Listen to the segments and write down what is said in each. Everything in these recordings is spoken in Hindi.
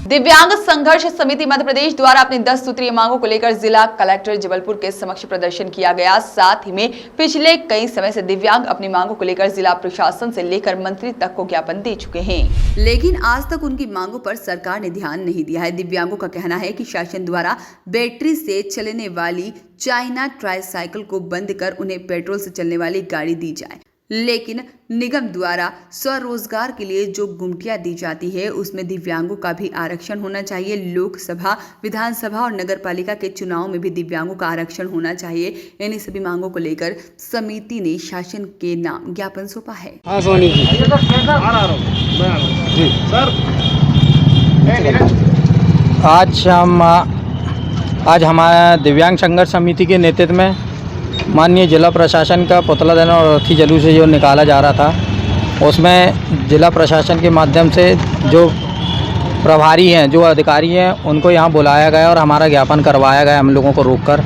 दिव्यांग संघर्ष समिति मध्य प्रदेश द्वारा अपनी 10 सूत्रीय मांगों को लेकर जिला कलेक्टर जबलपुर के समक्ष प्रदर्शन किया गया। साथ ही में पिछले कई समय से दिव्यांग अपनी मांगों को लेकर जिला प्रशासन से लेकर मंत्री तक को ज्ञापन दे चुके हैं, लेकिन आज तक उनकी मांगों पर सरकार ने ध्यान नहीं दिया है। दिव्यांगों का कहना है कि शासन द्वारा बैटरी से चलने वाली चाइना ट्राईसाइकिल को बंद कर उन्हें पेट्रोल से चलने वाली गाड़ी दी जाए, लेकिन निगम द्वारा स्वरोजगार के लिए जो गुमटियां दी जाती है उसमें दिव्यांगों का भी आरक्षण होना चाहिए। लोकसभा, विधानसभा और नगर पालिका के चुनाव में भी दिव्यांगों का आरक्षण होना चाहिए। इन्हीं सभी मांगों को लेकर समिति ने शासन के नाम ज्ञापन सौंपा है। आज हमारा दिव्यांग संघर्ष समिति के नेतृत्व में माननीय जिला प्रशासन का पुतला दहन और अर्थी जुलूस जो निकाला जा रहा था, उसमें जिला प्रशासन के माध्यम से जो प्रभारी हैं, जो अधिकारी हैं, उनको यहाँ बुलाया गया और हमारा ज्ञापन करवाया गया हम लोगों को रोककर।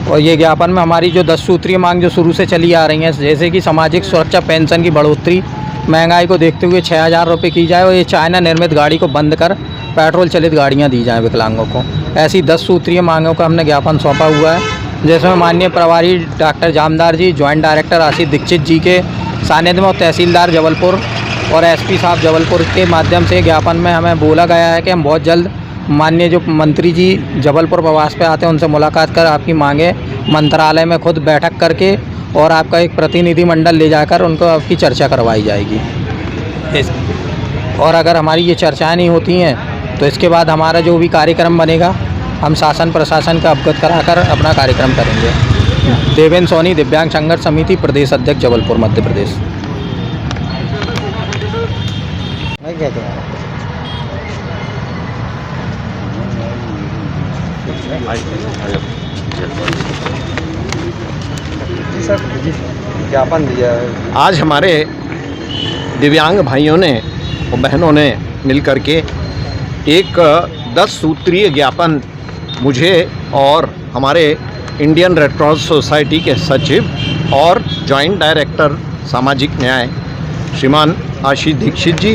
और ये ज्ञापन में हमारी जो 10 सूत्रीय मांग जो शुरू से चली आ रही हैं, जैसे कि सामाजिक सुरक्षा पेंशन की बढ़ोतरी, महंगाई को देखते हुए 6,000 रुपये की जाए और ये चाइना निर्मित गाड़ी को बंद कर पेट्रोल चलित गाड़ियाँ दी जाएँ विकलांगों को। ऐसी 10 सूत्रीय मांगों का हमने ज्ञापन सौंपा हुआ है, जिसमें माननीय प्रभारी डॉक्टर जामदार जी, ज्वाइंट डायरेक्टर आशीष दीक्षित जी के सानिध्य में और तहसीलदार जबलपुर और एसपी साहब जबलपुर के माध्यम से ज्ञापन में हमें बोला गया है कि हम बहुत जल्द माननीय जो मंत्री जी जबलपुर प्रवास पे आते हैं उनसे मुलाकात कर आपकी मांगे मंत्रालय में खुद बैठक करके और आपका एक प्रतिनिधि मंडल ले जाकर उनको आपकी चर्चा करवाई जाएगी। और अगर हमारी ये चर्चाएँ नहीं होती हैं तो इसके बाद हमारा जो भी कार्यक्रम बनेगा हम शासन प्रशासन का अवगत कराकर अपना कार्यक्रम करेंगे। देवेंद्र सोनी, दिव्यांग संघर्ष समिति, प्रदेश अध्यक्ष, जबलपुर, मध्य प्रदेश। ज्ञापन दिया है। आज हमारे दिव्यांग भाइयों ने और बहनों ने मिलकर के एक 10 सूत्रीय ज्ञापन मुझे और हमारे इंडियन रेड क्रॉस सोसाइटी के सचिव और जॉइंट डायरेक्टर सामाजिक न्याय श्रीमान आशीष दीक्षित जी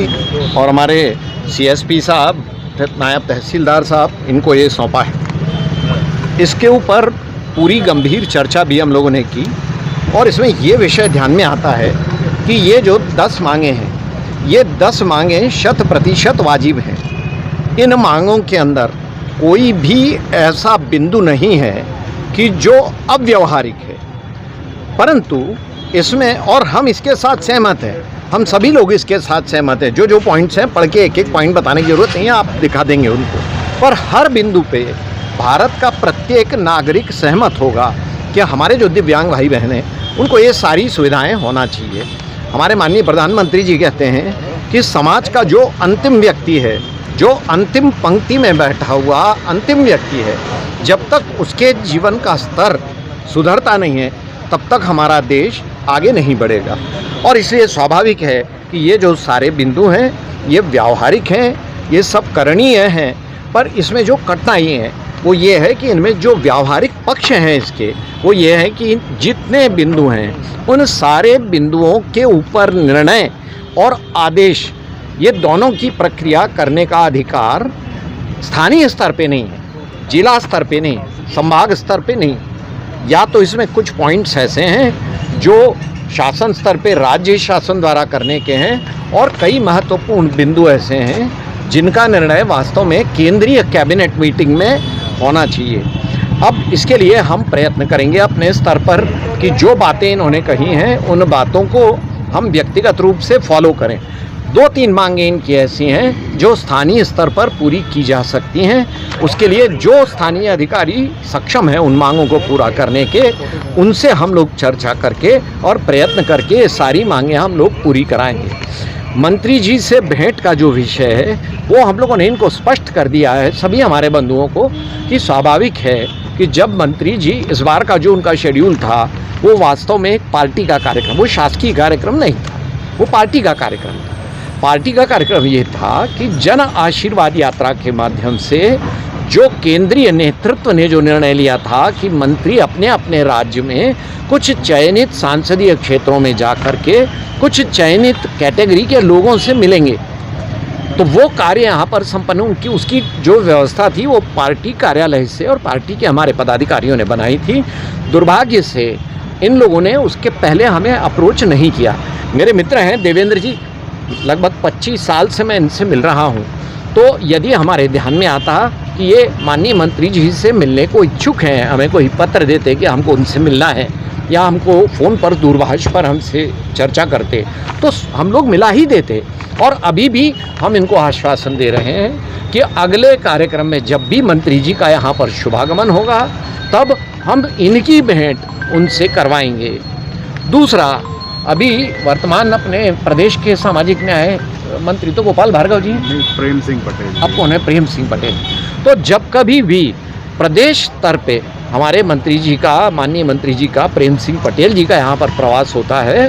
और हमारे सीएसपी साहब, नायब तहसीलदार साहब, इनको ये सौंपा है। इसके ऊपर पूरी गंभीर चर्चा भी हम लोगों ने की और इसमें ये विषय ध्यान में आता है कि ये जो 10 मांगे हैं, ये 10 मांगे 100% वाजिब हैं। इन मांगों के अंदर कोई भी ऐसा बिंदु नहीं है कि जो अव्यवहारिक है, परंतु इसमें, और हम इसके साथ सहमत हैं, हम सभी लोग इसके साथ सहमत हैं। जो पॉइंट्स हैं पढ़ के एक पॉइंट बताने की ज़रूरत नहीं है, आप दिखा देंगे उनको, पर हर बिंदु पे भारत का प्रत्येक नागरिक सहमत होगा कि हमारे जो दिव्यांग भाई बहन हैं उनको ये सारी सुविधाएं होना चाहिए। हमारे माननीय प्रधानमंत्री जी कहते हैं कि समाज का जो अंतिम व्यक्ति है, जो अंतिम पंक्ति में बैठा हुआ अंतिम व्यक्ति है, जब तक उसके जीवन का स्तर सुधरता नहीं है तब तक हमारा देश आगे नहीं बढ़ेगा। और इसलिए स्वाभाविक है कि ये जो सारे बिंदु हैं ये व्यावहारिक हैं, ये सब करणीय हैं, पर इसमें जो कठिनाई है वो ये है कि इनमें जो व्यावहारिक पक्ष हैं इसके, वो ये है कि जितने बिंदु हैं उन सारे बिंदुओं के ऊपर निर्णय और आदेश, ये दोनों की प्रक्रिया करने का अधिकार स्थानीय स्तर पे नहीं है, जिला स्तर पे नहीं, संभाग स्तर पे नहीं। या तो इसमें कुछ पॉइंट्स ऐसे हैं जो शासन स्तर पे राज्य शासन द्वारा करने के हैं और कई महत्वपूर्ण बिंदु ऐसे हैं जिनका निर्णय वास्तव में केंद्रीय कैबिनेट मीटिंग में होना चाहिए। अब इसके लिए हम प्रयत्न करेंगे अपने स्तर पर कि जो बातें इन्होंने कही हैं उन बातों को हम व्यक्तिगत रूप से फॉलो करें। 2-3 मांगें इनकी ऐसी हैं जो स्थानीय स्तर पर पूरी की जा सकती हैं। उसके लिए जो स्थानीय अधिकारी सक्षम हैं उन मांगों को पूरा करने के, उनसे हम लोग चर्चा करके और प्रयत्न करके ये सारी मांगें हम लोग पूरी कराएंगे। मंत्री जी से भेंट का जो विषय है वो हम लोगों ने इनको स्पष्ट कर दिया है सभी हमारे बंधुओं को कि स्वाभाविक है कि जब मंत्री जी, इस बार का जो उनका शेड्यूल था वो वास्तव में एक पार्टी का कार्यक्रम, वो शासकीय कार्यक्रम नहीं था, वो पार्टी का कार्यक्रम था। पार्टी का कार्यक्रम ये था कि जन आशीर्वाद यात्रा के माध्यम से जो केंद्रीय नेतृत्व ने जो निर्णय लिया था कि मंत्री अपने अपने राज्य में कुछ चयनित सांसदीय क्षेत्रों में जा कर के कुछ चयनित कैटेगरी के लोगों से मिलेंगे, तो वो कार्य यहाँ पर संपन्न उनकी उसकी जो व्यवस्था थी वो पार्टी कार्यालय से और पार्टी के हमारे पदाधिकारियों ने बनाई थी। दुर्भाग्य से इन लोगों ने उसके पहले हमें अप्रोच नहीं किया। मेरे मित्र हैं देवेंद्र जी, लगभग 25 साल से मैं इनसे मिल रहा हूँ, तो यदि हमारे ध्यान में आता कि ये माननीय मंत्री जी से मिलने को इच्छुक हैं, हमें कोई पत्र देते कि हमको उनसे मिलना है या हमको फ़ोन पर दूरभाष पर हमसे चर्चा करते, तो हम लोग मिला ही देते। और अभी भी हम इनको आश्वासन दे रहे हैं कि अगले कार्यक्रम में जब भी मंत्री जी का यहाँ पर शुभागमन होगा तब हम इनकी भेंट उनसे करवाएंगे। दूसरा, अभी वर्तमान अपने प्रदेश के सामाजिक न्याय मंत्री तो गोपाल भार्गव जी, प्रेम सिंह पटेल, अब कौन है, प्रेम सिंह पटेल। तो जब कभी भी प्रदेश स्तर पे हमारे मंत्री जी का, माननीय मंत्री जी का, प्रेम सिंह पटेल जी का यहाँ पर प्रवास होता है,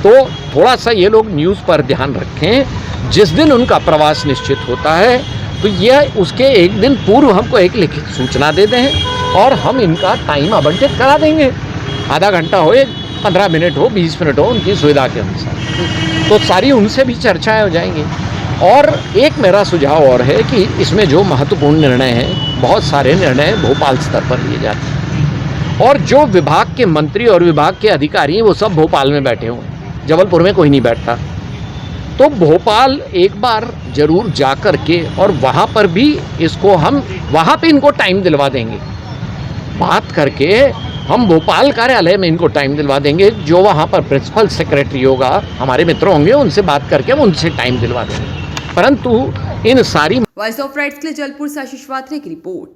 तो थोड़ा सा ये लोग न्यूज़ पर ध्यान रखें। जिस दिन उनका प्रवास निश्चित होता है तो यह उसके एक दिन पूर्व हमको एक लिखित सूचना दे दें और हम इनका टाइम आवंटित करा देंगे। आधा घंटा हो, 15 मिनट हो, 20 मिनट हो, उनकी सुविधा के अनुसार, तो सारी उनसे भी चर्चाएं हो जाएंगी। और एक मेरा सुझाव और है कि इसमें जो महत्वपूर्ण निर्णय हैं, बहुत सारे निर्णय भोपाल स्तर पर लिए जाते हैं और जो विभाग के मंत्री और विभाग के अधिकारी हैं वो सब भोपाल में बैठे हुए हैं, जबलपुर में कोई नहीं बैठता। तो भोपाल एक बार जरूर जा कर के और वहाँ पर भी इसको हम वहाँ पे इनको टाइम दिलवा देंगे, बात करके हम भोपाल कार्यालय में इनको टाइम दिलवा देंगे। जो वहाँ पर प्रिंसिपल सेक्रेटरी होगा, हमारे मित्र होंगे, उनसे बात करके हम उनसे टाइम दिलवा देंगे। परंतु इन सारी वॉइस ऑफ राइट्स के लिए जलपुर से आशीष वात्रे की रिपोर्ट।